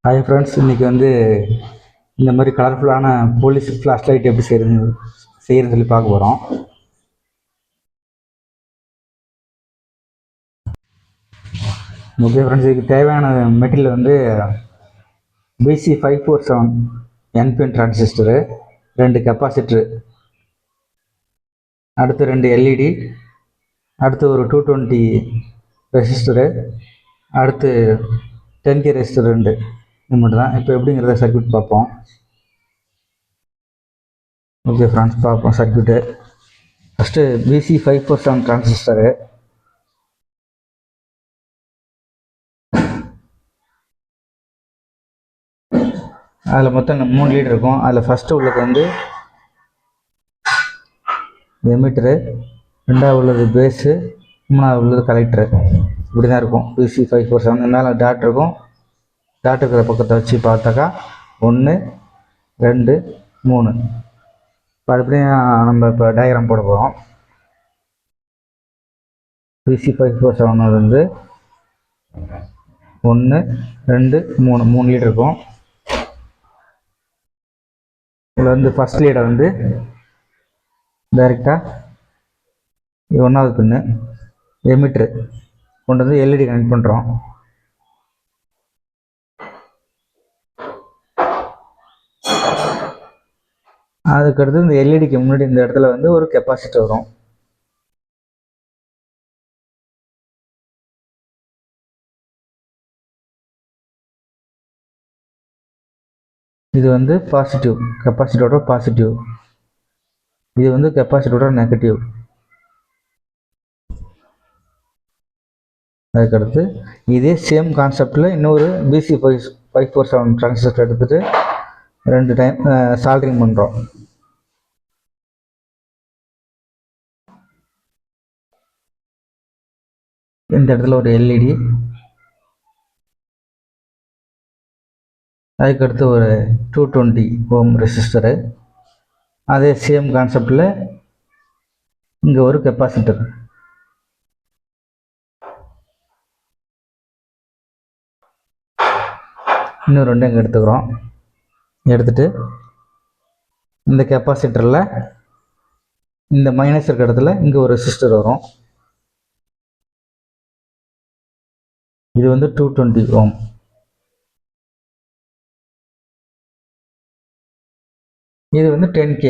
Hi friends, இன்றைக்கி வந்து இந்த மாதிரி கலர்ஃபுல்லான போலீஸ் ஃப்ளாஷ் லைட் எப்படி செய்யறதுன்னு சொல்லி பார்க்க போகிறோம். ஓகே ஃப்ரெண்ட்ஸ், இதுக்கு தேவையான மெட்டீரியல் வந்து BC547 NPN டிரான்சிஸ்டரு, 2 கெப்பாசிட்டரு, அடுத்து 2 LED, அடுத்து ஒரு 220 ரெசிஸ்டரு, அடுத்து 10K ரெசிஸ்டர் 2. இது மட்டும் தான். இப்போ எப்படிங்கிறத சர்க்யூட் பார்ப்போம். ஓகே ஃப்ரெண்ட்ஸ், பார்ப்போம் சர்க்யூட்டு. ஃபஸ்ட்டு BC547 டிரான்சிஸ்டரு, அதில் மொத்தம் 3 லீட் இருக்கும். அதில் ஃபஸ்ட்டு உள்ளது வந்து எமிட்டரு, ரெண்டாவது உள்ளது பேஸு, மூணாவது உள்ளது கலெக்டரு. இப்படி தான் இருக்கும் BC547. மேலே டாட் இருக்கும். டாட் இருக்கிற பக்கத்தை வச்சு பார்த்தாக்கா 1 2 3. இப்போ அதுபடியும் நம்ம இப்போ டயக்ராம் போட போகிறோம். BC547 வந்து 1 2 3 லீட் இருக்கும். இதில் வந்து ஃபஸ்ட் லீடை வந்து டைரெக்டாக 1வது பின்னு எமிட்ரு கொண்டு வந்து LED கனெக்ட் பண்ணுறோம். அதுக்கடுத்து இந்த எல்இடிக்கு முன்னாடி இந்த இடத்துல வந்து ஒரு கெப்பாசிட்டர் வரும். இது வந்து பாசிட்டிவ், கெப்பாசிட்டரோட பாசிட்டிவ். இது வந்து கெப்பாசிட்டரோட நெகட்டிவ். அதுக்கடுத்து இதே சேம் கான்செப்டில் இன்னொரு BC547 டிரான்சிஸ்டர் எடுத்துகிட்டு 2 டைம் சால்டரிங் பண்ணுறோம். இந்த இடத்துல ஒரு LED, அதுக்கடுத்து ஒரு 220 ஓம் ரெசிஸ்டரு, அதே சேம் கான்செப்டில் இங்கே ஒரு கெப்பாசிட்டர். இன்னும் 2 இங்கே எடுத்துக்கிறோம். எடுத்துட்டு இந்த கெப்பாசிட்டரில் இந்த மைனஸ் இருக்கிற இடத்துல இங்கே ஒரு ரெசிஸ்டர் வரும். இது வந்து 220 ஓம். இது வந்து 10K.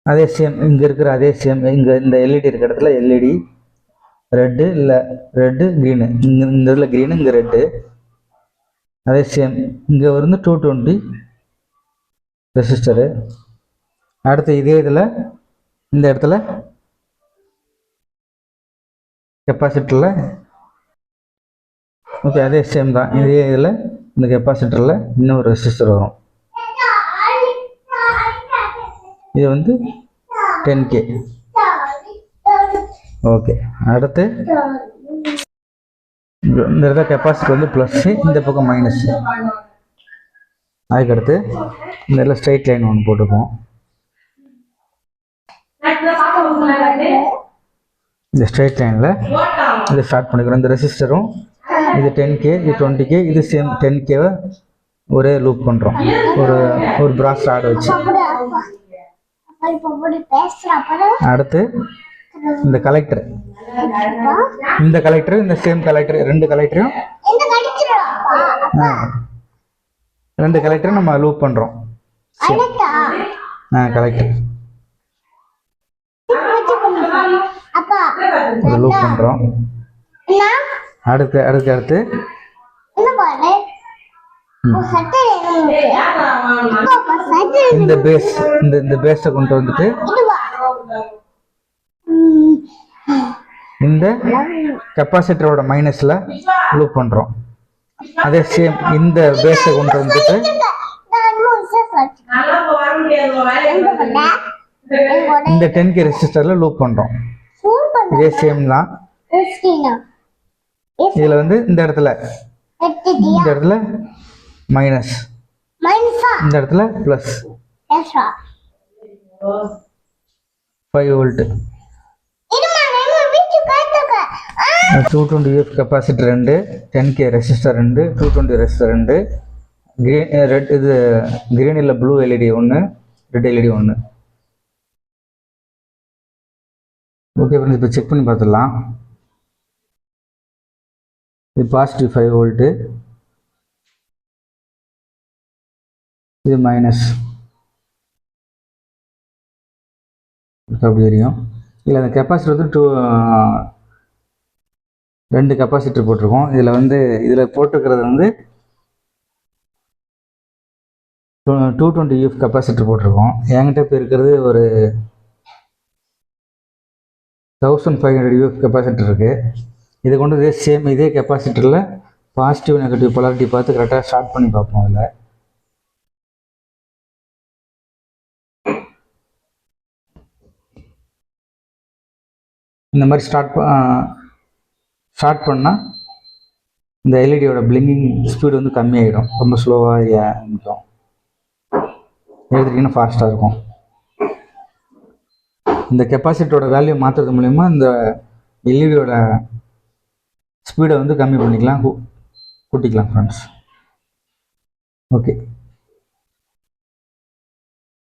அதே சேம் இங்கே இருக்கிற அதே சேம் இங்கே இந்த LED இருக்கிற இடத்துல LED ரெட்டு, இல்லை ரெட்டு க்ரீனு, இங்கே இந்த இடத்துல க்ரீனு, இங்கே ரெட்டு. அதே சேம் இங்கே வந்து 220 ரெசிஸ்டரு. அடுத்து இதே இதில் இந்த இடத்துல கெப்பாசிட்டரில் ஓகே அதே சேம் தான். இதே இதில் இந்த கெப்பாசிட்டரில் இன்னொரு ரெசிஸ்டர் வரும். இது வந்து 10K. ஓகே, அடுத்து இந்த இடத்துல கெப்பாசிட்டர் வந்து ப்ளஸ்ஸு, இந்த பக்கம் மைனஸு. அதுக்கடுத்து இந்த இடத்துல ஸ்ட்ரைட் லைன் ஒன்று போட்டுப்போம். இந்த ஸ்ட்ரைட் லைனில் இதை ஸ்டார்ட் பண்ணிக்கிறோம். இந்த ரெசிஸ்டரும் இது 10K, இது 20K, இது சேம் 10Kவை ஒரே லூப் பண்ணுறோம் ஒரு பிராஸ் ராட் வச்சு. அடுத்து இந்த கலெக்டர், இந்த சேம் கலெக்டர், 2 கலெக்டரையும் நம்ம லூப் பண்ணுறோம். கலெக்டர் லூப் பண்ணுறோம். அடுத்து இந்த பேஸை கொண்டு வந்துட்டு இந்த கெப்பாசிட்டரோட மைனஸில் லூப் பண்ணுறோம். அதே சேம் இந்த பேஸை கொண்டு வந்துட்டு இந்த 10K ரெசிஸ்டரில் லூப் பண்ணுறோம். இதே சேம் தான். இதில் வந்து இந்த இடத்துல மைனஸ், இந்த இடத்துல plus 5 volt. 220 capacitor 2, 10K resistor 2, 220 resistor 2, red இது கிரீன் இல்லை blue LED 1, red LED 1. Okay friends, இப்போ செக் பண்ணி பார்த்துடலாம். இது பாசிட்டிவ் 5 வோல்ட்டு, இது மைனஸ். அப்படி தெரியும். இல்லை அந்த கெப்பாசிட்டர் வந்து 2 கெப்பாசிட்டர் போட்டிருக்கோம். இதில் போட்டிருக்கிறது வந்து 220 UF கெப்பாசிட்டர் போட்டிருக்கோம். என்கிட்ட இப்போ இருக்கிறது ஒரு 1500 UF கெப்பாசிட்டர் இருக்குது. இதை கொண்டு இதே கெப்பாசிட்டரில் பாசிட்டிவ் நெகட்டிவ் பொலாரிட்டி பார்த்து கரெக்டாக ஸ்டார்ட் பண்ணி பார்ப்போம். அதில் இந்த மாதிரி ஸ்டார்ட் பண்ணால் இந்த எல்இடியோட பிளிங்கிங் ஸ்பீடு வந்து கம்மியாகிடும். ரொம்ப ஸ்லோவாக இருக்கும். எடுத்துட்டிங்கன்னா ஃபாஸ்ட்டாக இருக்கும். இந்த கெப்பாசிட்டரோட வேல்யூ மாற்றுறது மூலிமா இந்த எல்இடியோட ஸ்பீடை வந்து கம்மி பண்ணிக்கலாம், கூட்டிக்கலாம் ஃப்ரெண்ட்ஸ். ஓகே.